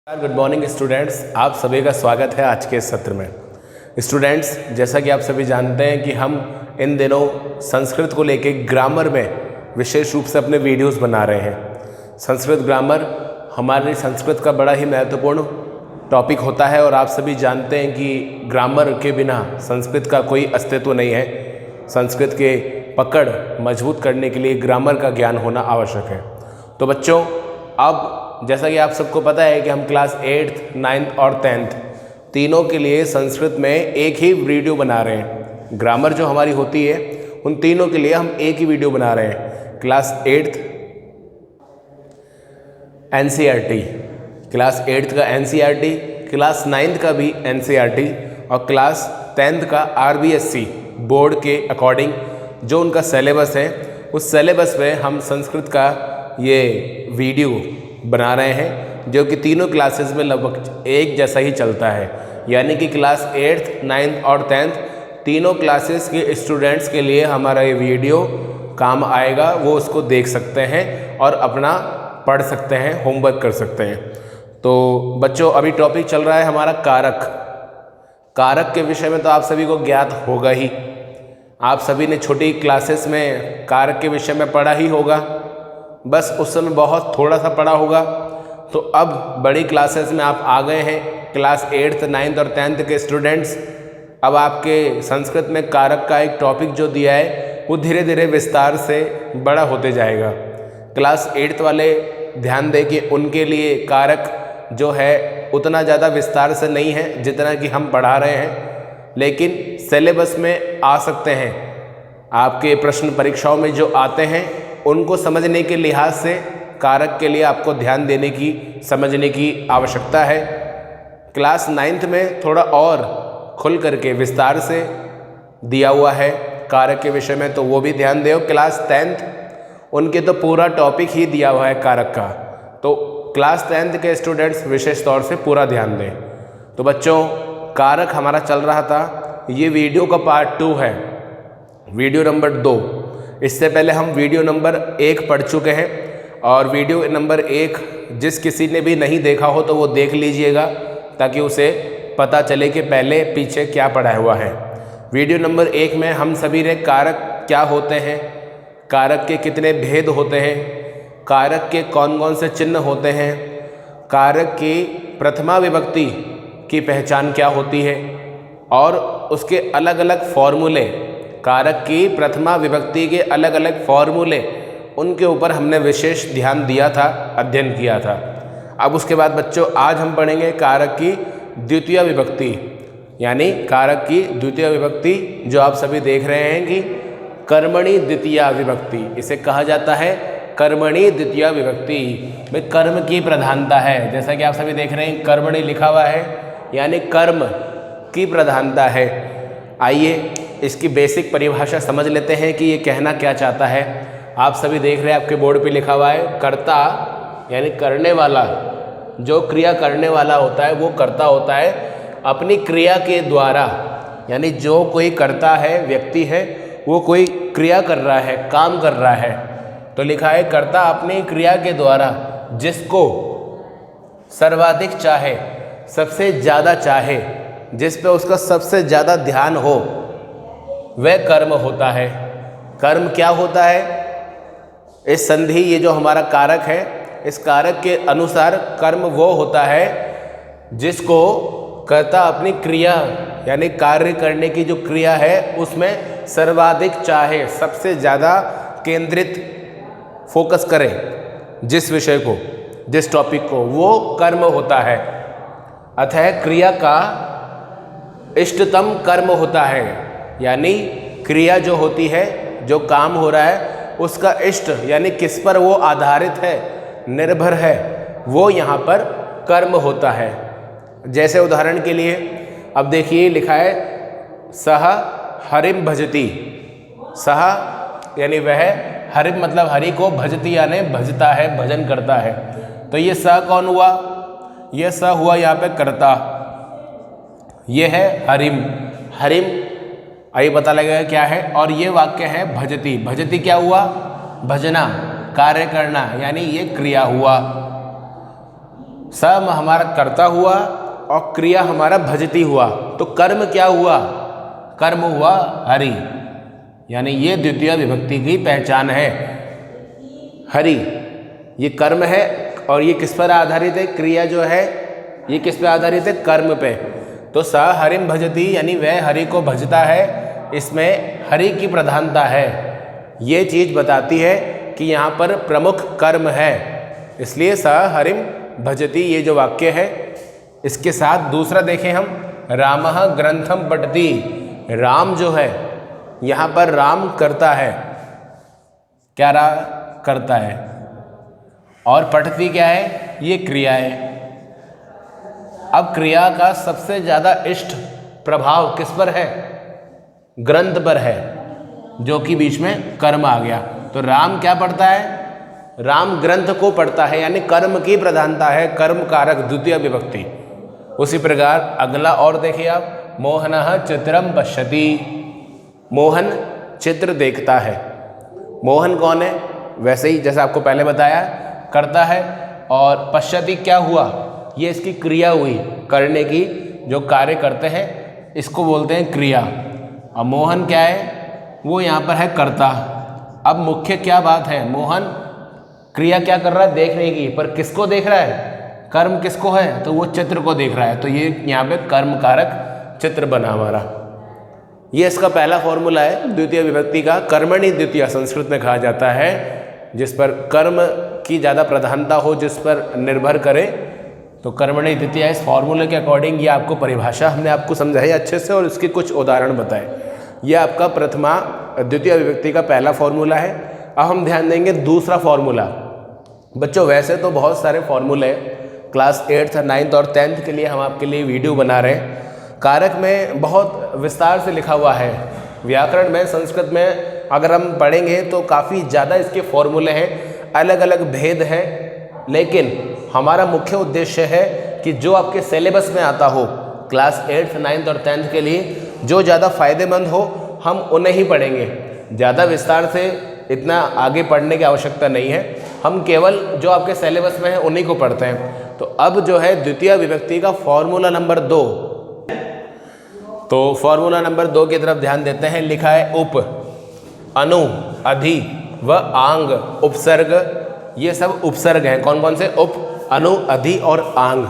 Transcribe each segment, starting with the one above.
Good morning students, आप सभी का स्वागत है आज के सत्र में। स्टूडेंट्स, जैसा कि आप सभी जानते हैं कि हम इन दिनों संस्कृत को लेके ग्रामर में विशेष रूप से अपने वीडियोस बना रहे हैं। संस्कृत ग्रामर हमारे संस्कृत का बड़ा ही महत्वपूर्ण टॉपिक होता है और आप सभी जानते हैं कि ग्रामर के बिना संस्कृत का कोई अस्तित्व नहीं है। संस्कृत के पकड़ मजबूत करने के लिए ग्रामर का ज्ञान होना आवश्यक है। तो बच्चों, अब जैसा कि आप सबको पता है कि हम क्लास 8th, 9th और 10th तीनों के लिए संस्कृत में एक ही वीडियो बना रहे हैं। ग्रामर जो हमारी होती है उन तीनों के लिए हम एक ही वीडियो बना रहे हैं। Class 8th NCERT, class 8th का NCERT, क्लास 9th का भी NCERT और क्लास 10th का RBSC बोर्ड के अकॉर्डिंग जो उनका सिलेबस है उस सिलेबस में हम संस्कृत का ये वीडियो बना रहे हैं, जो कि तीनों क्लासेस में लगभग एक जैसा ही चलता है। यानी कि क्लास 8th, 9th और 10th तीनों क्लासेस के स्टूडेंट्स के लिए हमारा ये वीडियो काम आएगा। वो उसको देख सकते हैं और अपना पढ़ सकते हैं, होमवर्क कर सकते हैं। तो बच्चों, अभी टॉपिक चल रहा है हमारा कारक। कारक के विषय में तो आप सभी को ज्ञात होगा ही। आप सभी ने छोटी क्लासेस में कारक के विषय में पढ़ा ही होगा, बस उस समय बहुत थोड़ा सा पढ़ा होगा। तो अब बड़ी क्लासेस में आप आ गए हैं, क्लास 8th, 9th और 10th के स्टूडेंट्स। अब आपके संस्कृत में कारक का एक टॉपिक जो दिया है वो धीरे धीरे विस्तार से बड़ा होते जाएगा। क्लास 8th वाले ध्यान दें कि उनके लिए कारक जो है उतना ज़्यादा विस्तार से नहीं है जितना कि हम पढ़ा रहे हैं, लेकिन सिलेबस में आ सकते हैं। आपके प्रश्न परीक्षाओं में जो आते हैं उनको समझने के लिहाज से कारक के लिए आपको ध्यान देने की, समझने की आवश्यकता है। क्लास 9th में थोड़ा और खुल करके विस्तार से दिया हुआ है कारक के विषय में, तो वो भी ध्यान दो। क्लास 10th उनके तो पूरा टॉपिक ही दिया हुआ है कारक का, तो क्लास 10th के स्टूडेंट्स विशेष तौर से पूरा ध्यान दें। तो बच्चों, कारक हमारा चल रहा था, ये वीडियो का पार्ट 2 है, वीडियो नंबर 2। इससे पहले हम वीडियो नंबर 1 पढ़ चुके हैं और वीडियो नंबर 1 जिस किसी ने भी नहीं देखा हो तो वो देख लीजिएगा, ताकि उसे पता चले कि पहले पीछे क्या पढ़ा हुआ है। वीडियो नंबर 1 में हम सभी ने कारक क्या होते हैं, कारक के कितने भेद होते हैं, कारक के कौन कौन से चिन्ह होते हैं, कारक की प्रथमा विभक्ति की पहचान क्या होती है और उसके अलग अलग फॉर्मूले, कारक की प्रथमा विभक्ति के अलग अलग फॉर्मूले, उनके ऊपर हमने विशेष ध्यान दिया था, अध्ययन किया था। अब उसके बाद बच्चों, आज हम पढ़ेंगे कारक की द्वितीय विभक्ति, यानी कारक की द्वितीय विभक्ति जो आप सभी देख रहे हैं कि कर्मणि द्वितीय विभक्ति, इसे कहा जाता है कर्मणि द्वितीय विभक्ति में कर्म की प्रधानता है। जैसा कि आप सभी देख रहे हैं कर्मणि लिखा हुआ है, यानी कर्म की प्रधानता है। आइए इसकी बेसिक परिभाषा समझ लेते हैं कि ये कहना क्या चाहता है। आप सभी देख रहे हैं आपके बोर्ड पे लिखा हुआ है कर्ता, यानी करने वाला। जो क्रिया करने वाला होता है वो कर्ता होता है अपनी क्रिया के द्वारा, यानी जो कोई करता है, व्यक्ति है, वो कोई क्रिया कर रहा है, काम कर रहा है, तो लिखा है कर्ता अपनी क्रिया के द्वारा जिसको सर्वाधिक चाहे, सबसे ज़्यादा चाहे, जिस पे उसका सबसे ज़्यादा ध्यान हो, वह कर्म होता है। कर्म क्या होता है? इस संधि, ये जो हमारा कारक है, इस कारक के अनुसार कर्म वो होता है जिसको कर्ता अपनी क्रिया, यानी कार्य करने की जो क्रिया है उसमें सर्वाधिक चाहे, सबसे ज़्यादा केंद्रित फोकस करे, जिस विषय को, जिस टॉपिक को, वो कर्म होता है। अतः क्रिया का इष्टतम कर्म होता है, यानी क्रिया जो होती है, जो काम हो रहा है, उसका इष्ट यानी किस पर वो आधारित है, निर्भर है, वो यहाँ पर कर्म होता है। जैसे उदाहरण के लिए अब देखिए लिखा है सह हरिम भजती। सह यानी वह, हरिम मतलब हरि को, भजती यानी भजता है, भजन करता है। तो ये स कौन हुआ? ये स हुआ यहाँ पे कर्ता, ये है हरिम। हरिम आइए पता लगेगा क्या है। और ये वाक्य है भजती। भजती क्या हुआ? भजना, कार्य करना, यानी ये क्रिया हुआ। स हमारा कर्ता हुआ और क्रिया हमारा भजती हुआ, तो कर्म क्या हुआ? कर्म हुआ हरि, यानी ये द्वितीय विभक्ति की पहचान है। हरि ये कर्म है और ये किस पर आधारित है? क्रिया जो है ये किस पे आधारित है? कर्म पे। तो स हरिम भजती यानी वह हरि को भजता है, इसमें हरि की प्रधानता है। ये चीज़ बताती है कि यहाँ पर प्रमुख कर्म है, इसलिए स हरिम भजती ये जो वाक्य है। इसके साथ दूसरा देखें हम, रामः ग्रंथम पठति। राम जो है यहाँ पर राम करता है, क्या करता है, और पठति क्या है? ये क्रिया है। अब क्रिया का सबसे ज़्यादा इष्ट प्रभाव किस पर है? ग्रंथ पर है, जो कि बीच में कर्म आ गया। तो राम क्या पढ़ता है? राम ग्रंथ को पढ़ता है, यानी कर्म की प्रधानता है, कर्म कारक द्वितीय विभक्ति। उसी प्रकार अगला और देखिए आप, मोहनः चित्रम पश्यति। मोहन चित्र देखता है। मोहन कौन है? वैसे ही जैसे आपको पहले बताया, करता है। और पश्यति क्या हुआ? ये इसकी क्रिया हुई, करने की जो कार्य करते हैं इसको बोलते हैं क्रिया। और मोहन क्या है? वो यहाँ पर है कर्ता। अब मुख्य क्या बात है? मोहन क्रिया क्या कर रहा है? देखने की, पर किसको देख रहा है? कर्म किसको है? तो वो चित्र को देख रहा है। तो ये यहाँ पे कर्म कारक चित्र बना हमारा। ये इसका पहला फॉर्मूला है द्वितीय विभक्ति का। कर्मणि द्वितीय संस्कृत में कहा जाता है, जिस पर कर्म की ज़्यादा प्रधानता हो, जिस पर निर्भर करे, तो कर्मणि द्वितीय। इस फॉर्मूले के अकॉर्डिंग ये आपको परिभाषा हमने आपको समझाई अच्छे से और इसके कुछ उदाहरण बताए। ये आपका प्रथमा द्वितीय विभक्ति का पहला फॉर्मूला है। अब हम ध्यान देंगे दूसरा फॉर्मूला। बच्चों वैसे तो बहुत सारे फॉर्मूले क्लास 8th, 9th और 10th के लिए हम आपके लिए वीडियो बना रहे हैं। कारक में बहुत विस्तार से लिखा हुआ है। व्याकरण में, संस्कृत में अगर हम पढ़ेंगे तो काफ़ी ज़्यादा इसके फॉर्मूले हैं, अलग अलग भेद हैं। लेकिन हमारा मुख्य उद्देश्य है कि जो आपके सिलेबस में आता हो क्लास 8th, 9th और 10th के लिए, जो ज़्यादा फ़ायदेमंद हो, हम उन्हें ही पढ़ेंगे। ज़्यादा विस्तार से इतना आगे पढ़ने की आवश्यकता नहीं है। हम केवल जो आपके सिलेबस में है उन्हीं को पढ़ते हैं। तो अब जो है द्वितीय विभक्ति का फॉर्मूला नंबर 2, तो फॉर्मूला नंबर 2 की तरफ ध्यान देते हैं। लिखा है उप, अनु, अधि व आंग, उपसर्ग। ये सब उपसर्ग हैं। कौन कौन से? उप, अनु, अधि और आंग।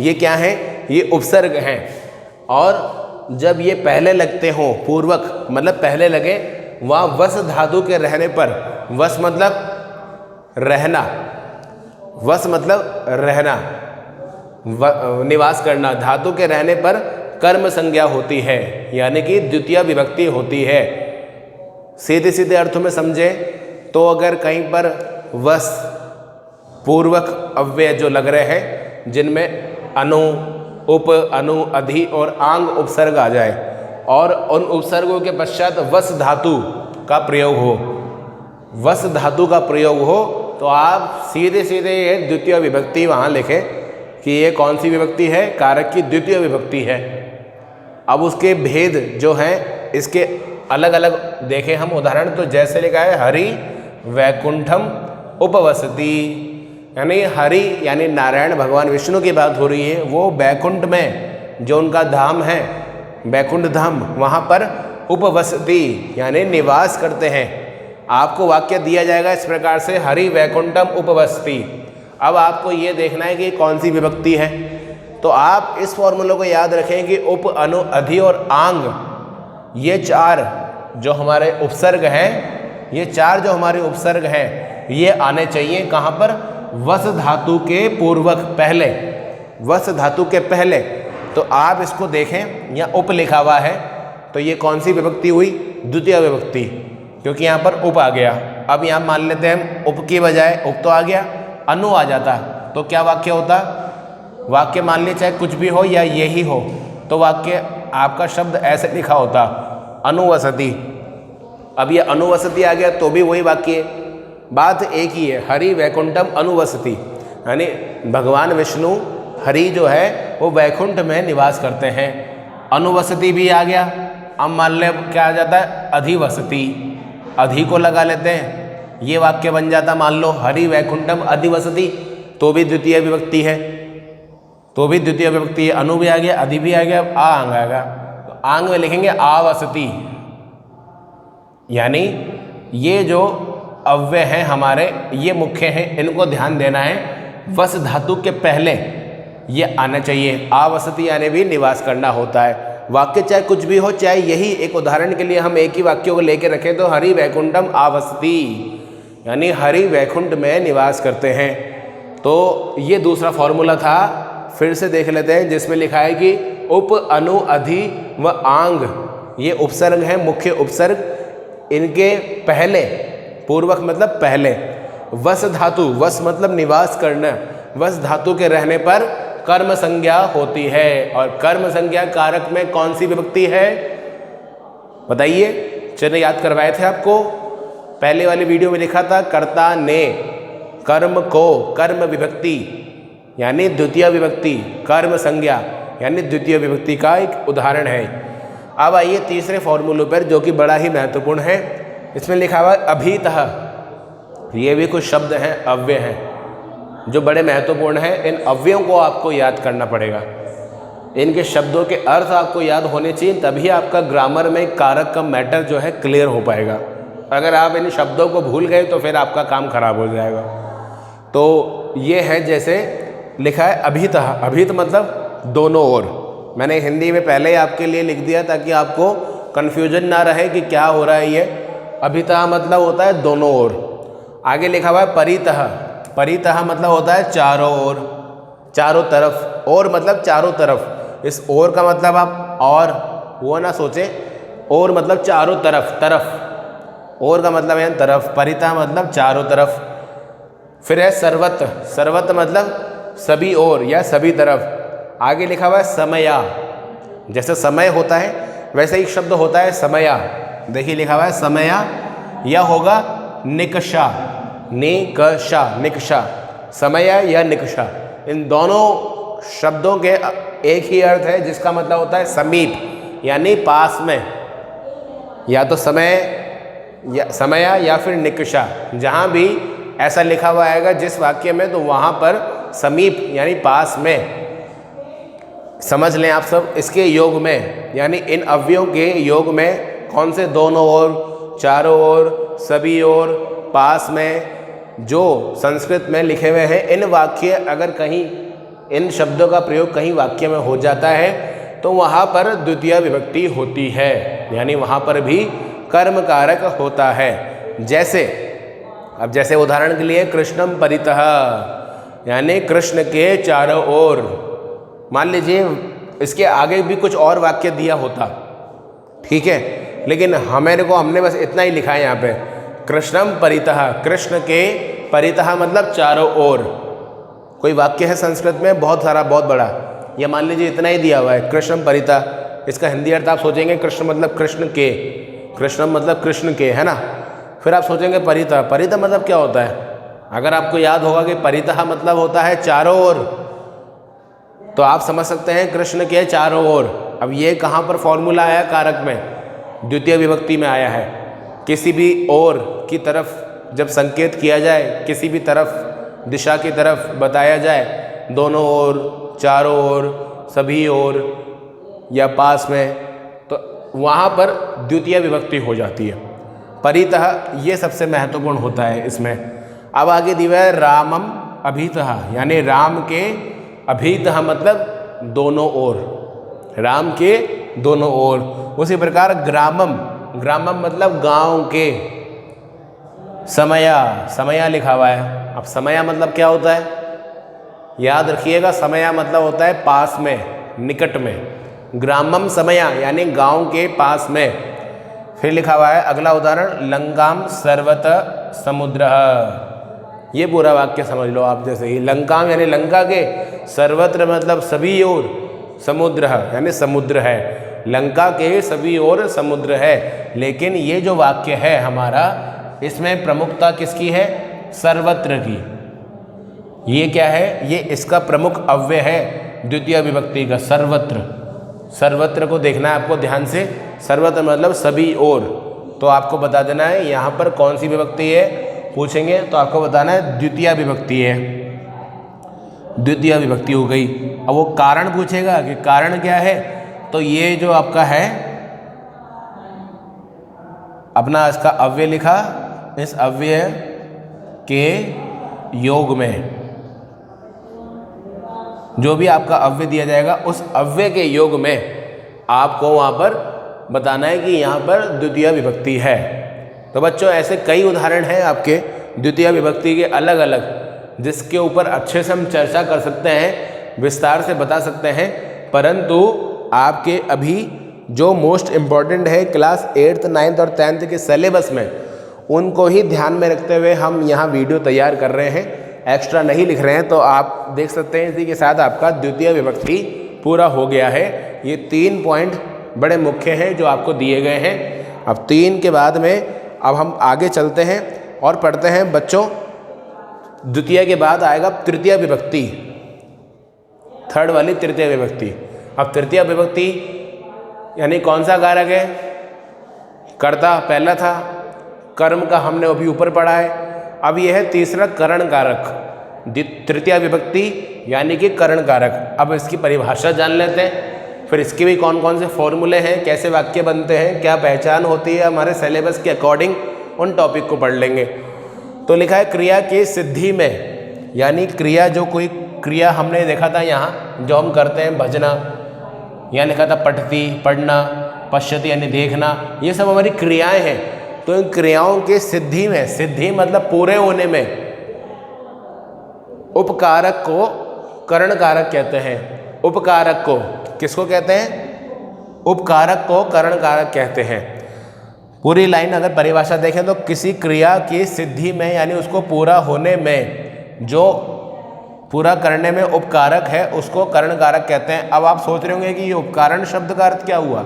ये क्या हैं? ये उपसर्ग हैं। और जब ये पहले लगते हों, पूर्वक मतलब पहले लगे, वहाँ वस धातु के रहने पर, वस मतलब रहना, वस मतलब रहना, निवास करना, धातु के रहने पर कर्म संज्ञा होती है, यानी कि द्वितीय विभक्ति होती है। सीधे सीधे अर्थों में समझे तो अगर कहीं पर वस पूर्वक अव्यय जो लग रहे हैं, जिनमें अनु, उप, अनु, अधि और आंग उपसर्ग आ जाए और उन उपसर्गों के पश्चात वस धातु का प्रयोग हो, वस धातु का प्रयोग हो, तो आप सीधे सीधे ये द्वितीय विभक्ति वहाँ लिखें कि ये कौन सी विभक्ति है? कारक की द्वितीय विभक्ति है। अब उसके भेद जो हैं इसके अलग अलग देखें हम उदाहरण। तो जैसे लिखा है हरि वैकुंठम उपवसति, यानी हरि यानी नारायण भगवान विष्णु की बात हो रही है। वो वैकुंठ में जो उनका धाम है, वैकुंठ धाम, वहाँ पर उपवसति यानी निवास करते हैं। आपको वाक्य दिया जाएगा इस प्रकार से, हरि वैकुंठम उपवसति। अब आपको ये देखना है कि कौन सी विभक्ति है। तो आप इस फॉर्मूले को याद रखें कि उप, अनु, अधि और आंग, ये चार जो हमारे उपसर्ग हैं, ये चार जो हमारे उपसर्ग हैं, ये आने चाहिए कहाँ पर? वस धातु के पूर्वक, पहले, वस धातु के पहले। तो आप इसको देखें, यहाँ उप लिखा हुआ है, तो ये कौन सी विभक्ति हुई? द्वितीय विभक्ति, क्योंकि यहाँ पर उप आ गया। अब यहाँ मान लेते हैं उप की बजाय उप तो आ गया, अनु आ जाता, तो क्या वाक्य होता? वाक्य मान लीजिए चाहे कुछ भी हो या यही हो, तो वाक्य आपका शब्द ऐसे लिखा होता, अनुवसति। अब ये अनुवसति आ गया तो भी वही वाक्य है, बात एक ही है, हरि वैकुंठम अनुवसति, यानी भगवान विष्णु हरि जो है वो वैकुंठ में निवास करते हैं। अनुवसति भी आ गया। अब मान ले क्या आ जाता है? अधिवसति, अधि को लगा लेते हैं, ये वाक्य बन जाता मान लो हरि वैकुंठम अधिवसति, तो भी द्वितीय विभक्ति है। तो भी द्वितीय विभक्ति है। अनु भी आ गया, अधि भी आ गया, अब आ अंग आएगा। तो आंग में लिखेंगे आवसति, यानी ये जो अव्यय हैं हमारे, ये मुख्य हैं, इनको ध्यान देना है। वस धातु के पहले ये आना चाहिए। आवसति यानी भी निवास करना होता है। वाक्य चाहे कुछ भी हो, चाहे यही एक उदाहरण के लिए हम एक ही वाक्य को लेकर रखें तो हरि वैकुंठम आवसति, यानी हरि वैकुंठ में निवास करते हैं। तो ये दूसरा फॉर्मूला था, फिर से देख लेते हैं, जिसमें लिखा है कि उप, अनु, अधि व आंग, ये उपसर्ग हैं, मुख्य उपसर्ग। इनके पहले, पूर्वक मतलब पहले, वस धातु, वस मतलब निवास करना, वस धातु के रहने पर कर्म संज्ञा होती है। और कर्म संज्ञा कारक में कौन सी विभक्ति है बताइए? चलिए याद करवाए थे आपको, पहले वाली वीडियो में लिखा था कर्ता ने कर्म को, कर्म विभक्ति यानी द्वितीय विभक्ति, कर्म संज्ञा यानी द्वितीय विभक्ति का एक उदाहरण है। अब आइए तीसरे फॉर्मूले पर, जो कि बड़ा ही महत्वपूर्ण है। इसमें लिखा हुआ अभितः, ये भी कुछ शब्द हैं, अव्यय हैं, जो बड़े महत्वपूर्ण हैं। इन अव्ययों को आपको याद करना पड़ेगा, इनके शब्दों के अर्थ आपको याद होने चाहिए, तभी आपका ग्रामर में कारक का मैटर जो है क्लियर हो पाएगा। अगर आप इन शब्दों को भूल गए तो फिर आपका काम खराब हो जाएगा। तो ये है, जैसे लिखा है अभितः, अभित मतलब दोनों ओर। मैंने हिंदी में पहले ही आपके लिए लिख दिया ताकि आपको कन्फ्यूजन ना रहे कि क्या हो रहा है ये। अभितः मतलब होता है दोनों ओर। आगे लिखा हुआ है परितः, परितः मतलब होता है चारों ओर, चारों तरफ। और मतलब चारों तरफ, इस ओर का मतलब आप और वो ना सोचे, और मतलब चारों तरफ, तरफ, और का मतलब है तरफ, परितः मतलब चारों तरफ। फिर है सर्वत्र, सर्वत्र मतलब सभी ओर या सभी तरफ। आगे लिखा हुआ है समया, जैसे समय होता है वैसे एक शब्द होता है समया। देखिए लिखा हुआ है समया, या होगा निकषा, निकषा, निकषा, समया या निकषा। इन दोनों शब्दों के एक ही अर्थ है, जिसका मतलब होता है समीप यानी पास में। या तो समय या समया या फिर निकषा, जहाँ भी ऐसा लिखा हुआ आएगा जिस वाक्य में, तो वहाँ पर समीप यानी पास में। समझ लें आप सब, इसके योग में यानी इन अव्ययों के योग में कौन से दोनों ओर, चारों ओर, सभी ओर, पास में, जो संस्कृत में लिखे हुए हैं, इन वाक्य अगर कहीं इन शब्दों का प्रयोग कहीं वाक्य में हो जाता है तो वहाँ पर द्वितीय विभक्ति होती है, यानी वहाँ पर भी कर्म कारक होता है। जैसे अब जैसे उदाहरण के लिए कृष्णम परितः, यानी कृष्ण के चारों ओर। मान लीजिए इसके आगे भी कुछ और वाक्य दिया होता, ठीक है, लेकिन हमने बस इतना ही लिखा है यहाँ पे, कृष्णम परितः, कृष्ण के परितः मतलब चारों ओर। कोई वाक्य है संस्कृत में बहुत सारा, बहुत बड़ा, या मान लीजिए इतना ही दिया हुआ है कृष्णम परितः। इसका हिंदी अर्थ आप सोचेंगे कृष्ण मतलब कृष्ण के, कृष्णम मतलब कृष्ण के, है ना। फिर आप सोचेंगे परितः, परितः मतलब क्या होता है? अगर आपको याद होगा कि परितः मतलब होता है चारों ओर, तो आप समझ सकते हैं कृष्ण के चारों ओर। अब ये कहाँ पर फॉर्मूला आया? कारक में, द्वितीय विभक्ति में आया है। किसी भी ओर की तरफ जब संकेत किया जाए, किसी भी तरफ, दिशा की तरफ बताया जाए, दोनों ओर, चारों ओर, सभी ओर या पास में, तो वहाँ पर द्वितीय विभक्ति हो जाती है। परितः ये सबसे महत्वपूर्ण होता है इसमें। अब आगे दिया है रामम अभितः, यानी राम के अभितः मतलब दोनों ओर, राम के दोनों ओर। उसी प्रकार ग्रामम, ग्रामम मतलब गांव के। समया, समया लिखा हुआ है। अब समया मतलब क्या होता है? याद रखिएगा, समया मतलब होता है पास में, निकट में। ग्रामम समया यानी गांव के पास में। फिर लिखा हुआ है अगला उदाहरण, लंकाम सर्वत समुद्र। ये पूरा वाक्य समझ लो आप जैसे ही। लंकाम यानी लंका के, सर्वत्र मतलब सभी ओर, समुद्र यानी समुद्र है। लंका के सभी ओर समुद्र है। लेकिन ये जो वाक्य है हमारा, इसमें प्रमुखता किसकी है? सर्वत्र की। ये क्या है? ये इसका प्रमुख अव्यय है द्वितीय विभक्ति का, सर्वत्र। सर्वत्र को देखना है आपको ध्यान से। सर्वत्र मतलब सभी ओर। तो आपको बता देना है यहाँ पर कौन सी विभक्ति है, पूछेंगे तो आपको बताना है द्वितीय विभक्ति है। द्वितीय विभक्ति हो गई। अब वो कारण पूछेगा कि कारण क्या है, तो ये जो आपका है अपना इसका अव्यय लिखा, इस अव्यय के योग में जो भी आपका अव्यय दिया जाएगा उस अव्यय के योग में आपको वहाँ पर बताना है कि यहाँ पर द्वितीय विभक्ति है। तो बच्चों ऐसे कई उदाहरण हैं आपके द्वितीय विभक्ति के अलग अलग, जिसके ऊपर अच्छे से हम चर्चा कर सकते हैं, विस्तार से बता सकते हैं, परंतु आपके अभी जो मोस्ट इम्पॉर्टेंट है क्लास 8th 9th और 10th के सिलेबस में, उनको ही ध्यान में रखते हुए हम यहाँ वीडियो तैयार कर रहे हैं, एक्स्ट्रा नहीं लिख रहे हैं। तो आप देख सकते हैं इसी के साथ आपका द्वितीय विभक्ति पूरा हो गया है। ये 3 पॉइंट बड़े मुख्य हैं जो आपको दिए गए हैं। अब 3 के बाद में अब हम आगे चलते हैं और पढ़ते हैं बच्चों, द्वितीय के बाद आएगा तृतीय विभक्ति, थर्ड वाली तृतीय विभक्ति। अब तृतीय विभक्ति यानी कौन सा कारक है? कर्ता पहला था, कर्म का हमने अभी ऊपर पढ़ा है। अब यह है तीसरा करण कारक, तृतीय विभक्ति यानी कि करण कारक। अब इसकी परिभाषा जान लेते हैं, फिर इसके भी कौन कौन से फॉर्मूले हैं, कैसे वाक्य बनते हैं, क्या पहचान होती है हमारे सिलेबस के अकॉर्डिंग, उन टॉपिक को पढ़ लेंगे। तो लिखा है क्रिया की सिद्धि में, यानी क्रिया जो कोई क्रिया हमने देखा था यहाँ जो हम करते हैं भजना, यहाँ लिखा था पठती पढ़ना, पश्यति यानी देखना, ये सब हमारी क्रियाएं हैं। तो इन क्रियाओं की सिद्धि में, सिद्धि मतलब पूरे होने में, उपकारक को करण कारक कहते हैं। उपकारक को किसको कहते हैं? उपकारक को करण कारक कहते हैं। पूरी लाइन अगर परिभाषा देखें तो किसी क्रिया की सिद्धि में यानी उसको पूरा होने में, जो पूरा करने में उपकारक है उसको करण कारक कहते हैं। अब आप सोच रहे होंगे कि ये उपकारण शब्द का अर्थ क्या हुआ,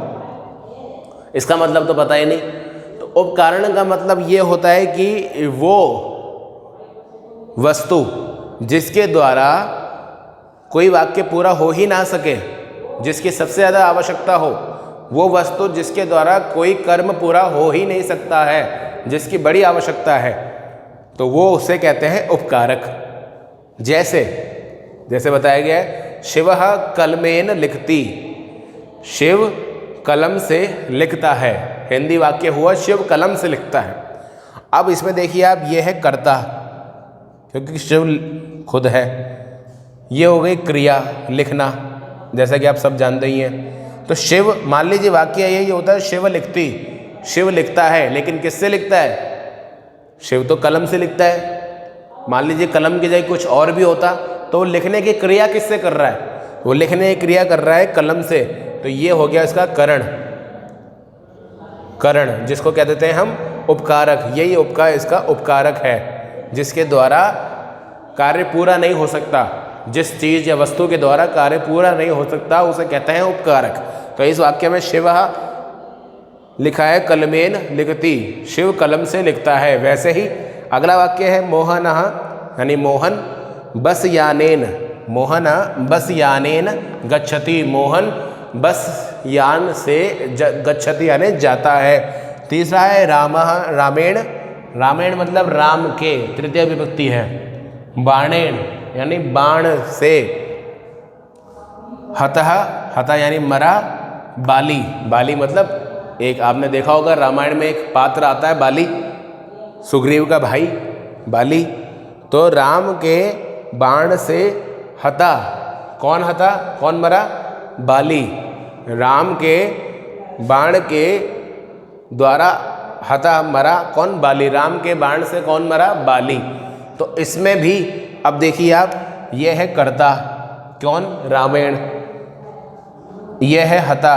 इसका मतलब तो पता ही नहीं। तो उपकारण का मतलब ये होता है कि वो वस्तु जिसके द्वारा कोई वाक्य पूरा हो ही ना सके, जिसकी सबसे ज़्यादा आवश्यकता हो, वो वस्तु जिसके द्वारा कोई कर्म पूरा हो ही नहीं सकता है, जिसकी बड़ी आवश्यकता है, तो वो उसे कहते हैं उपकारक। जैसे बताया गया है, शिवः कलमेन लिखति, शिव कलम से लिखता है। हिंदी वाक्य हुआ शिव कलम से लिखता है। अब इसमें देखिए आप, ये है कर्ता क्योंकि शिव खुद है, ये हो गई क्रिया लिखना, जैसा कि आप सब जानते ही हैं। तो शिव, मान लीजिए वाक्य यही होता है शिव लिखती, शिव लिखता है, लेकिन किससे लिखता है? शिव तो कलम से लिखता है। मान लीजिए कलम की जगह कुछ और भी होता तो वो लिखने की क्रिया किससे कर रहा है? वो लिखने की क्रिया कर रहा है कलम से। तो ये हो गया इसका करण, करण जिसको कह देते हैं हम उपकारक। यही इसका उपकारक है, जिसके द्वारा कार्य पूरा नहीं हो सकता, जिस चीज़ या वस्तु के द्वारा कार्य पूरा नहीं हो सकता उसे कहते हैं उपकारक। तो इस वाक्य में शिव लिखा है कलमेन लिखती, शिव कलम से लिखता है। वैसे ही अगला वाक्य है मोहनः, यानी मोहन बस यानेन, मोहन बस यानेन गच्छति, मोहन बस यान से गच्छति यानी जाता है। तीसरा है रामः, रामेण, रामेण मतलब राम के, तृतीय विभक्ति है। बाणेन यानी बाण से। हतः, हतः यानी मरा। बाली, बाली मतलब एक आपने देखा होगा रामायण में एक पात्र आता है बाली, सुग्रीव का भाई बाली। तो राम के बाण से हता, कौन हता, कौन मरा? बाली। राम के बाण के द्वारा हता मरा कौन? बाली। राम के बाण से कौन मरा? बाली। तो इसमें भी अब देखिए आप, यह है कर्ता, कौन? रामायण। यह है हता,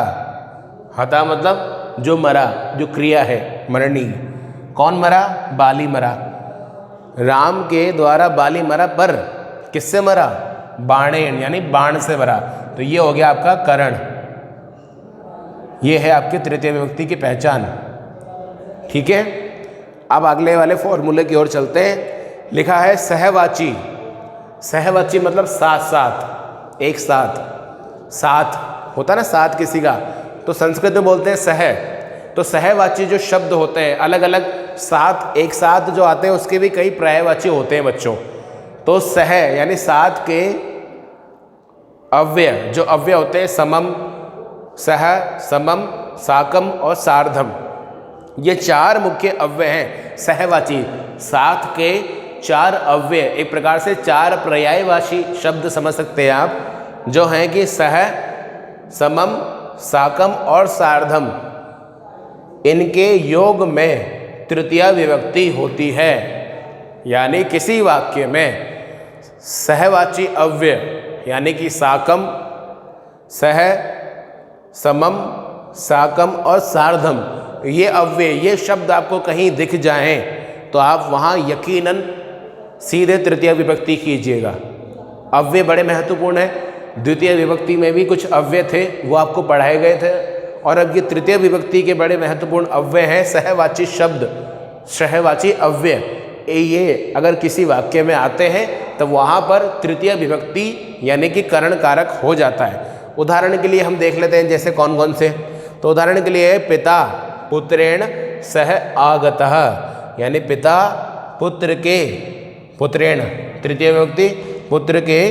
हता मतलब जो मरा, जो क्रिया है मरनी। कौन मरा? बाली मरा। राम के द्वारा बाली मरा, पर किससे मरा? बाणेन यानी बाण से मरा। तो ये हो गया आपका करण। ये है आपके तृतीय विभक्ति की पहचान। ठीक है, अब अगले वाले फॉर्मूले की ओर चलते हैं। लिखा है सहवाची, सहवाची मतलब साथ साथ, एक साथ, साथ होता ना साथ किसी का, तो संस्कृत में बोलते हैं सह। तो सहवाची जो शब्द होते हैं अलग अलग, साथ एक साथ जो आते हैं उसके भी कई पर्यायवाची होते हैं बच्चों। तो सह यानी साथ के अव्यय, जो अव्यय होते हैं समम, सह, समम, साकम और सार्धम, ये 4 मुख्य अव्यय हैं सहवाची। साथ के 4 अव्यय, एक प्रकार से 4 पर्यायवाची शब्द समझ सकते हैं आप, जो हैं कि सह, समम, साकम और सार्धम। इनके योग में तृतीया विभक्ति होती है, यानी किसी वाक्य में सहवाची अव्यय यानी कि साकम, सह, समम, साकम और सार्धम, ये अव्यय, ये शब्द आपको कहीं दिख जाएं तो आप वहाँ यकीनन सीधे तृतीय विभक्ति कीजिएगा। अव्यय बड़े महत्वपूर्ण हैं। द्वितीय विभक्ति में भी कुछ अव्यय थे, वो आपको पढ़ाए गए थे, और अब ये तृतीय विभक्ति के बड़े महत्वपूर्ण अव्यय हैं सहवाची शब्द, सहवाची अव्यय। ये अगर किसी वाक्य में आते हैं तो वहाँ पर तृतीय विभक्ति यानी कि करण कारक हो जाता है। उदाहरण के लिए हम देख लेते हैं जैसे कौन कौन से। तो उदाहरण के लिए पिता पुत्रेण सह आगतः, यानी पिता पुत्र के, पुत्रेण तृतीय विभक्ति, पुत्र के,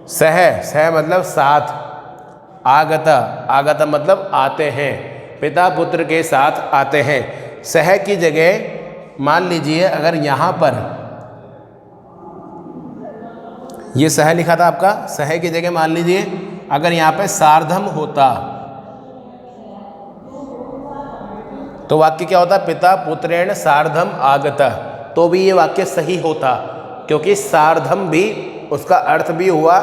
सह, सह मतलब साथ, आगत, आगत मतलब आते हैं, पिता पुत्र के साथ आते हैं। सह की जगह मान लीजिए अगर यहाँ पर ये सह लिखा था आपका, सह की जगह मान लीजिए अगर यहाँ पे सार्धम होता तो वाक्य क्या होता? पिता पुत्रेण सार्धम आगत, तो भी ये वाक्य सही होता, क्योंकि सार्धम भी उसका अर्थ भी हुआ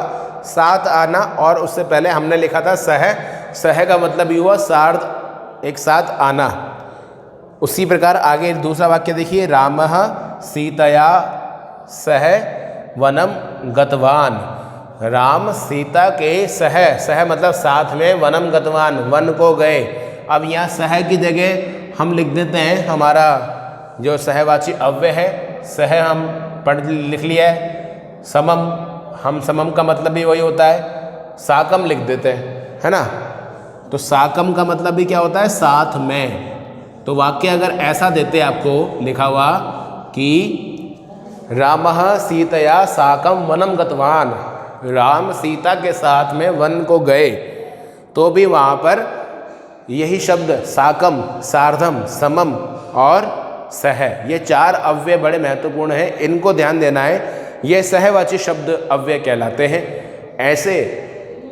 साथ आना, और उससे पहले हमने लिखा था सह, सह का मतलब भी हुआ सार्ध, एक साथ आना। उसी प्रकार आगे दूसरा वाक्य देखिए, रामः सीतया सह वनम गतवान, राम सीता के सह, सह मतलब साथ में, वनम गतवान वन को गए। अब यहाँ सह की जगह हम लिख देते हैं हमारा जो सहवाची अव्यय है, सह हम पढ़ लिख लिया है, समम, हम समम का मतलब भी वही होता है, साकम लिख देते हैं, है ना। तो साकम का मतलब भी क्या होता है? साथ में। तो वाक्य अगर ऐसा देते आपको लिखा हुआ कि रामः सीतया साकम वनम गतवान, राम सीता के साथ में वन को गए, तो भी वहाँ पर यही शब्द साकम, सार्धम, समम और सह, ये 4 अव्यय बड़े महत्वपूर्ण हैं, इनको ध्यान देना है। ये सहवाची शब्द अव्यय कहलाते हैं। ऐसे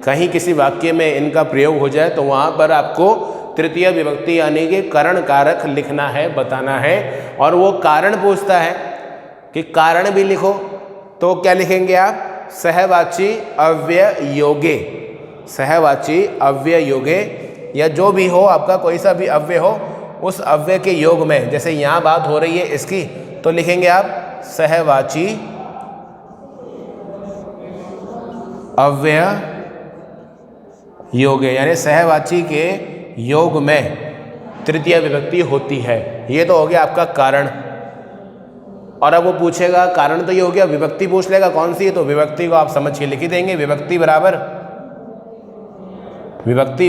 कहीं किसी वाक्य में इनका प्रयोग हो जाए तो वहाँ पर आपको तृतीय विभक्ति यानी कि करण कारक लिखना है, बताना है। और वो कारण पूछता है कि कारण भी लिखो, तो क्या लिखेंगे आप? सहवाची अव्यय योगे, सहवाची अव्यय योगे, या जो भी हो आपका कोई सा भी अव्यय हो, उस अव्यय के योग में, जैसे यहाँ बात हो रही है इसकी, तो लिखेंगे आप सहवाची अव्यय योगे, यानी सहवाची के योग में तृतीय विभक्ति होती है। ये तो हो गया आपका कारण। और अब वो पूछेगा, कारण तो ये हो गया, विभक्ति पूछ लेगा कौन सी है, तो विभक्ति को आप समझ के लिख ही देंगे, विभक्ति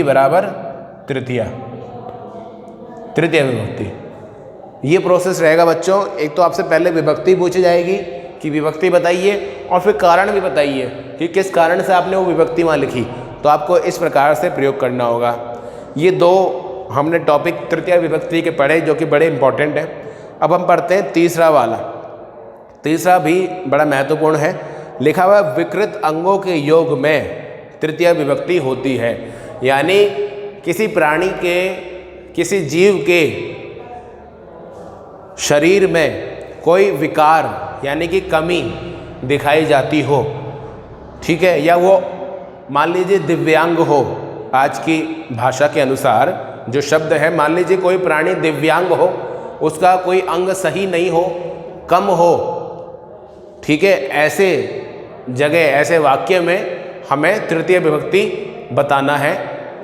बराबर तृतीय, तृतीय विभक्ति। ये प्रोसेस रहेगा बच्चों। एक तो आपसे पहले विभक्ति पूछी जाएगी कि विभक्ति बताइए, और फिर कारण भी बताइए कि किस कारण से आपने वो विभक्ति वहाँ लिखी। तो आपको इस प्रकार से प्रयोग करना होगा। ये 2 हमने टॉपिक तृतीय विभक्ति के पढ़े, जो कि बड़े इंपॉर्टेंट हैं। अब हम पढ़ते हैं तीसरा वाला। तीसरा भी बड़ा महत्वपूर्ण है। लिखा हुआ विकृत अंगों के योग में तृतीय विभक्ति होती है, यानी किसी प्राणी के, किसी जीव के शरीर में कोई विकार यानी कि कमी दिखाई जाती हो, ठीक है, या वो मान लीजिए दिव्यांग हो। आज की भाषा के अनुसार जो शब्द है, मान लीजिए कोई प्राणी दिव्यांग हो, उसका कोई अंग सही नहीं हो, कम हो, ठीक है, ऐसे जगह, ऐसे वाक्य में हमें तृतीय विभक्ति बताना है।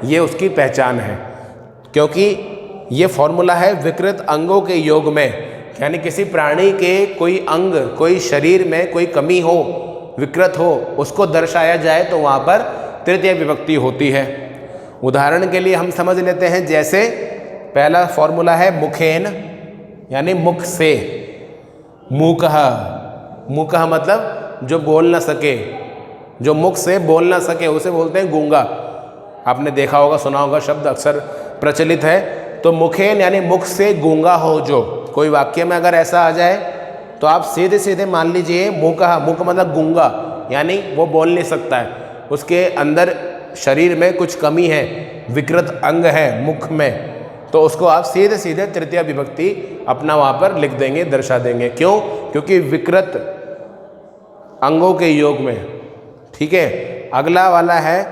ये उसकी पहचान है, क्योंकि ये फॉर्मूला है विकृत अंगों के योग में, यानी किसी प्राणी के कोई अंग, कोई शरीर में कोई कमी हो, विकृत हो, उसको दर्शाया जाए तो वहाँ पर तृतीय विभक्ति होती है। उदाहरण के लिए हम समझ लेते हैं, जैसे पहला फॉर्मूला है मुखेन, यानी मुख से, मूकः, मूकः मतलब जो बोल न सके, जो मुख से बोल ना सके उसे बोलते हैं गूंगा। आपने देखा होगा, सुना होगा, शब्द अक्सर प्रचलित है। तो मुखेन यानी मुख से गूंगा हो जो, कोई वाक्य में अगर ऐसा आ जाए तो आप सीधे सीधे मान लीजिए मूकः, मुख मतलब गूंगा यानी वो बोल नहीं सकता है, उसके अंदर शरीर में कुछ कमी है, विकृत अंग है मुख में, तो उसको आप सीधे सीधे तृतीय विभक्ति अपना वहाँ पर लिख देंगे, दर्शा देंगे। क्यों? क्योंकि विकृत अंगों के योग में। ठीक है, अगला वाला है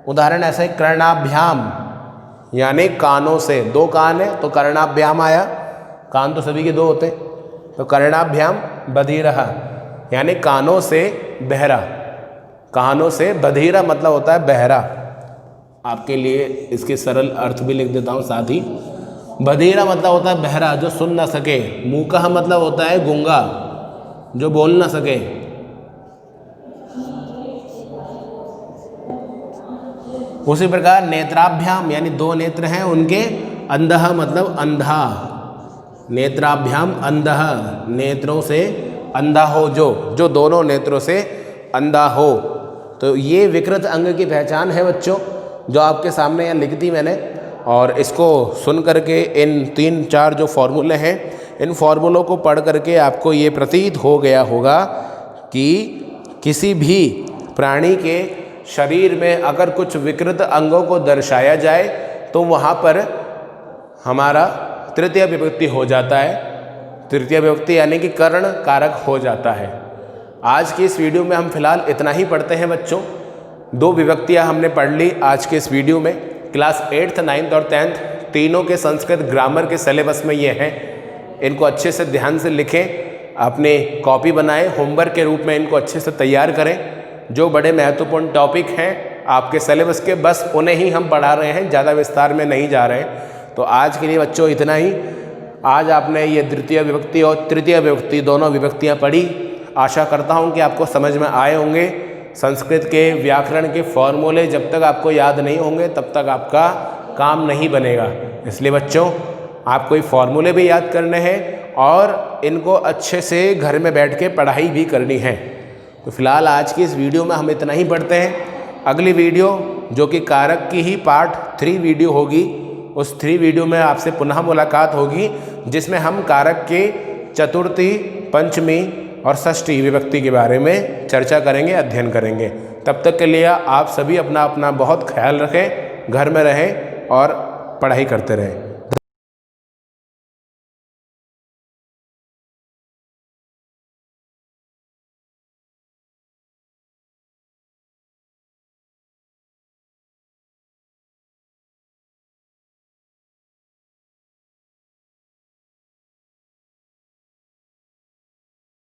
उदाहरण ऐसा है, कर्णाभ्याम यानी कानों से, दो कान है तो कर्णाभ्याम आया, कान तो सभी के दो होते, तो कर्णाभ्याम बधिरः यानी कानों से बहरा। कानों से बधिरा मतलब होता है बहरा। आपके लिए इसके सरल अर्थ भी लिख देता हूँ साथ ही। बधिरा मतलब होता है बहरा, जो सुन ना सके। मूकः मतलब होता है गूंगा, जो बोल ना सके। उसी प्रकार नेत्राभ्याम यानी दो नेत्र हैं उनके, अंधः मतलब अंधा। नेत्राभ्याम अंधः, नेत्रों से अंधा हो जो दोनों नेत्रों से अंधा हो। तो ये विकृत अंग की पहचान है बच्चों, जो आपके सामने यहाँ लिख दी मैंने। और इसको सुन करके इन 3-4 जो फॉर्मूले हैं, इन फॉर्मूलों को पढ़ करके आपको ये प्रतीत हो गया होगा कि किसी भी प्राणी के शरीर में अगर कुछ विकृत अंगों को दर्शाया जाए तो वहाँ पर हमारा तृतीय विभक्ति हो जाता है। तृतीय विभक्ति यानी कि कर्ण कारक हो जाता है। आज की इस वीडियो में हम फिलहाल इतना ही पढ़ते हैं बच्चों। 2 विभक्तियाँ हमने पढ़ ली आज के इस वीडियो में। क्लास 8th, 9th और 10th तीनों के संस्कृत ग्रामर के सिलेबस में ये हैं। इनको अच्छे से ध्यान से लिखें, अपने कॉपी बनाएं, होमवर्क के रूप में इनको अच्छे से तैयार करें। जो बड़े महत्वपूर्ण टॉपिक हैं आपके सिलेबस के, बस उन्हें ही हम पढ़ा रहे हैं, ज़्यादा विस्तार में नहीं जा रहे हैं। तो आज के लिए बच्चों इतना ही। आज आपने ये द्वितीय विभक्ति और तृतीय विभक्ति दोनों विभक्तियाँ पढ़ी। आशा करता हूँ कि आपको समझ में आए होंगे। संस्कृत के व्याकरण के फॉर्मूले जब तक आपको याद नहीं होंगे तब तक आपका काम नहीं बनेगा। इसलिए बच्चों आपको ये फॉर्मूले भी याद करने हैं और इनको अच्छे से घर में बैठ के पढ़ाई भी करनी है। तो फिलहाल आज की इस वीडियो में हम इतना ही पढ़ते हैं। अगली वीडियो जो कि कारक की ही पार्ट 3 वीडियो होगी, उस 3 वीडियो में आपसे पुनः मुलाकात होगी, जिसमें हम कारक के चतुर्थी, पंचमी और षष्ठी विभक्ति के बारे में चर्चा करेंगे, अध्ययन करेंगे। तब तक के लिए आप सभी अपना अपना बहुत ख्याल रखें, घर में रहें और पढ़ाई करते रहें।